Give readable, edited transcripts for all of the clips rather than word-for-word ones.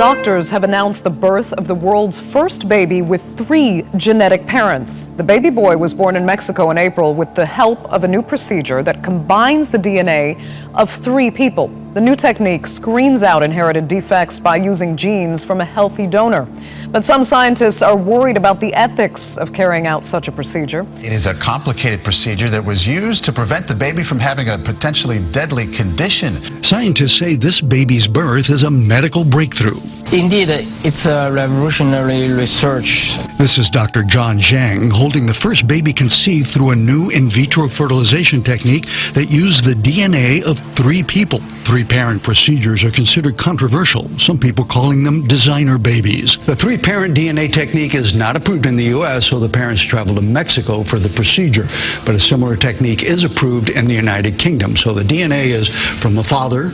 Doctors have announced the birth of the world's first baby with 3 genetic parents. The baby boy was born in Mexico in April with the help of a new procedure that combines the DNA of 3 people. The new technique screens out inherited defects by using genes from a healthy donor. But some scientists are worried about the ethics of carrying out such a procedure. It is a complicated procedure that was used to prevent the baby from having a potentially deadly condition. Scientists say this baby's birth is a medical breakthrough. Indeed, it's a revolutionary research. This is Dr. John Zhang holding the first baby conceived through a new in vitro fertilization technique that used the DNA of 3 people. 3-parent procedures are considered controversial, some people calling them designer babies. The 3-parent DNA technique is not approved in the U.S., so the parents travel to Mexico for the procedure. But a similar technique is approved in the United Kingdom. So the DNA is from the father,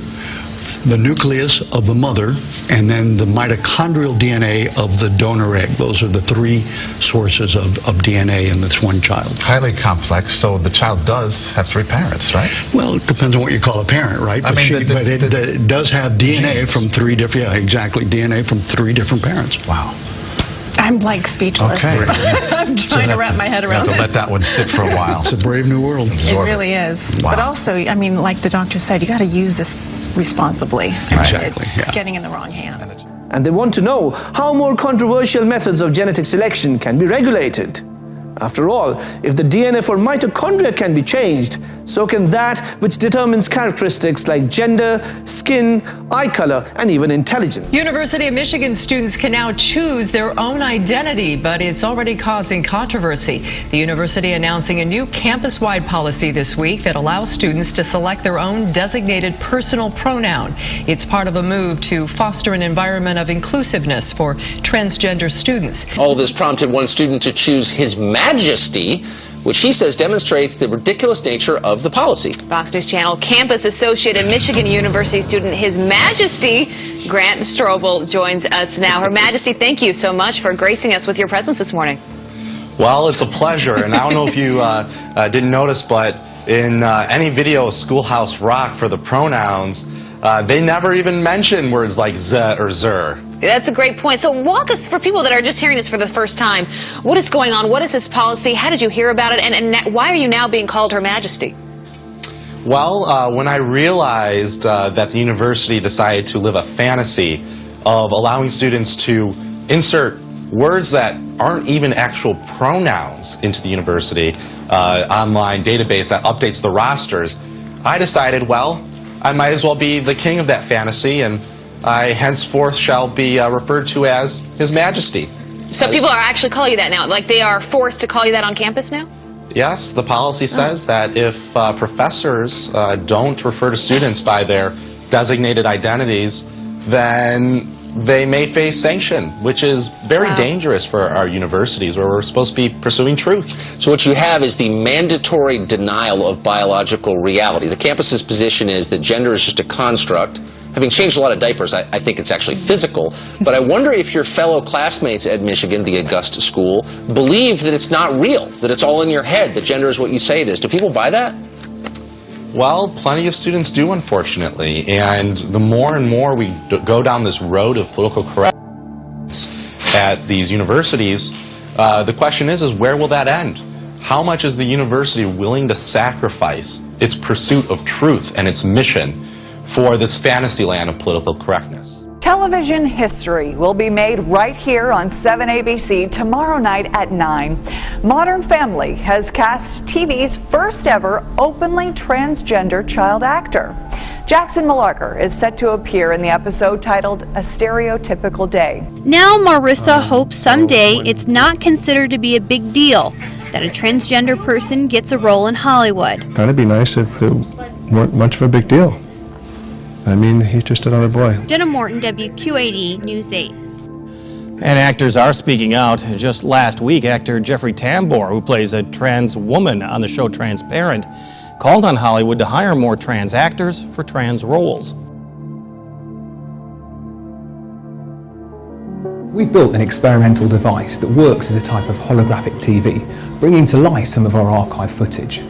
the nucleus of the mother, and then the mitochondrial DNA of the donor egg. Those are the 3 sources of DNA in this one child. Highly complex, so the child does have 3 parents, right? Well, it depends on what you call a parent, right? But, it does have DNA genes. from 3 different, yeah, exactly, DNA from 3 different parents. Wow. I'm like speechless. Okay. I'm trying to wrap my head around You have to this. let that one sit for a while. It's a brave new world. It really is. Wow. But also, I mean, like the doctor said, you got to use this responsibly. Exactly, It's yeah. getting in the wrong hands. And they want to know how more controversial methods of genetic selection can be regulated. After all, if the DNA for mitochondria can be changed, so can that which determines characteristics like gender, skin, eye color, and even intelligence. University of Michigan students can now choose their own identity, but it's already causing controversy. The university announcing a new campus-wide policy this week that allows students to select their own designated personal pronoun. It's part of a move to foster an environment of inclusiveness for transgender students. All of this prompted one student to choose his majesty, which he says demonstrates the ridiculous nature of the policy. Fox News Channel campus associate and Michigan University student His Majesty Grant Strobel joins us now. Her Majesty, thank you so much for gracing us with your presence this morning. Well, it's a pleasure, and I don't know if you didn't notice, but in any video of Schoolhouse Rock for the pronouns, they never even mention words like z or zer. That's a great point. So walk us, for people that are just hearing this for the first time, what is going on? What is this policy? How did you hear about it? And why are you now being called Her Majesty? Well, when I realized that the university decided to live a fantasy of allowing students to insert words that aren't even actual pronouns into the university online database that updates the rosters, I decided, well, I might as well be the king of that fantasy, and I henceforth shall be referred to as His Majesty. So people are actually calling you that now? Like they are forced to call you that on campus now? Yes, the policy says that if professors don't refer to students by their designated identities, then they may face sanction, which is very dangerous for our universities where we're supposed to be pursuing truth. So what you have is the mandatory denial of biological reality. The campus's position is that gender is just a construct. Having changed a lot of diapers, I think it's actually physical. But I wonder if your fellow classmates at Michigan, the Augusta school, believe that it's not real, that it's all in your head, that gender is what you say it is. Do people buy that? Well, plenty of students do, unfortunately. And the more and more we go down this road of political correctness at these universities, the question is where will that end? How much is the university willing to sacrifice its pursuit of truth and its mission for this fantasy land of political correctness? Television history will be made right here on 7 ABC tomorrow night at 9. Modern Family has cast TV's first ever openly transgender child actor. Jackson Malarker is set to appear in the episode titled A Stereotypical Day. Now Marissa hopes someday it's not considered to be a big deal that a transgender person gets a role in Hollywood. It'd be nice if it weren't much of a big deal. I mean, he's just another boy. Jenna Morton, WQAD News 8. And actors are speaking out. Just last week, actor Jeffrey Tambor, who plays a trans woman on the show Transparent, called on Hollywood to hire more trans actors for trans roles. We've built an experimental device that works as a type of holographic TV, bringing to life some of our archive footage.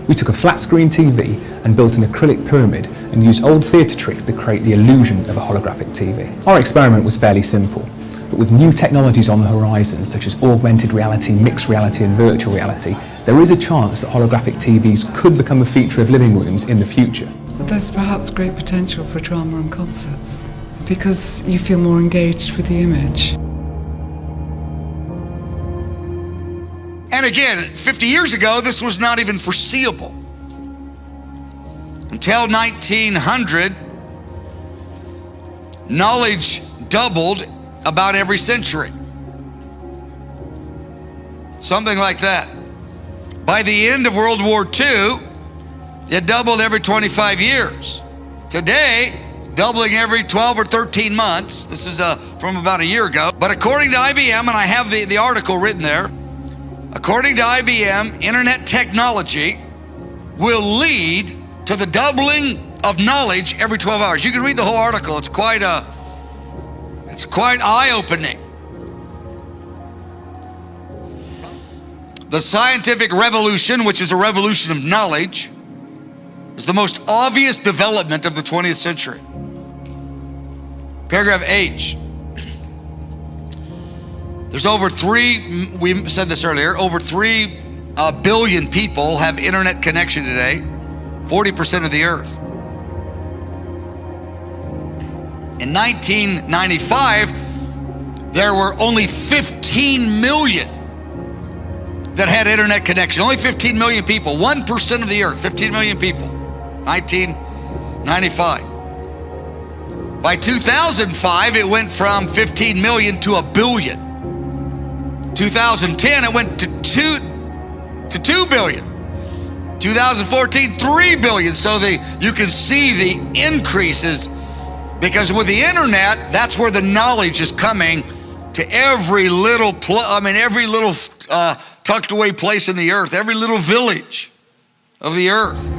We took a flat screen TV and built an acrylic pyramid and used old theatre tricks to create the illusion of a holographic TV. Our experiment was fairly simple, but with new technologies on the horizon such as augmented reality, mixed reality and virtual reality, there is a chance that holographic TVs could become a feature of living rooms in the future. But there's perhaps great potential for drama and concerts because you feel more engaged with the image. And again, 50 years ago, this was not even foreseeable. Until 1900, knowledge doubled about every century. Something like that. By the end of World War II, it doubled every 25 years. Today, it's doubling every 12 or 13 months. This is from about a year ago. But according to IBM, and I have the article written there, according to IBM, internet technology will lead to the doubling of knowledge every 12 hours. You can read the whole article. It's quite eye-opening. The scientific revolution, which is a revolution of knowledge, is the most obvious development of the 20th century. Paragraph H. There's over we said this earlier, over 3 billion people have internet connection today, 40% of the earth. In 1995, there were only 15 million that had internet connection. Only 15 million people, 1% of the earth, 15 million people, 1995. By 2005, it went from 15 million to 1 billion. 2010, it went to 2 billion. 2014, 3 billion. So you can see the increases, because with the internet, that's where the knowledge is coming to every little, tucked away place in the earth, every little village of the earth.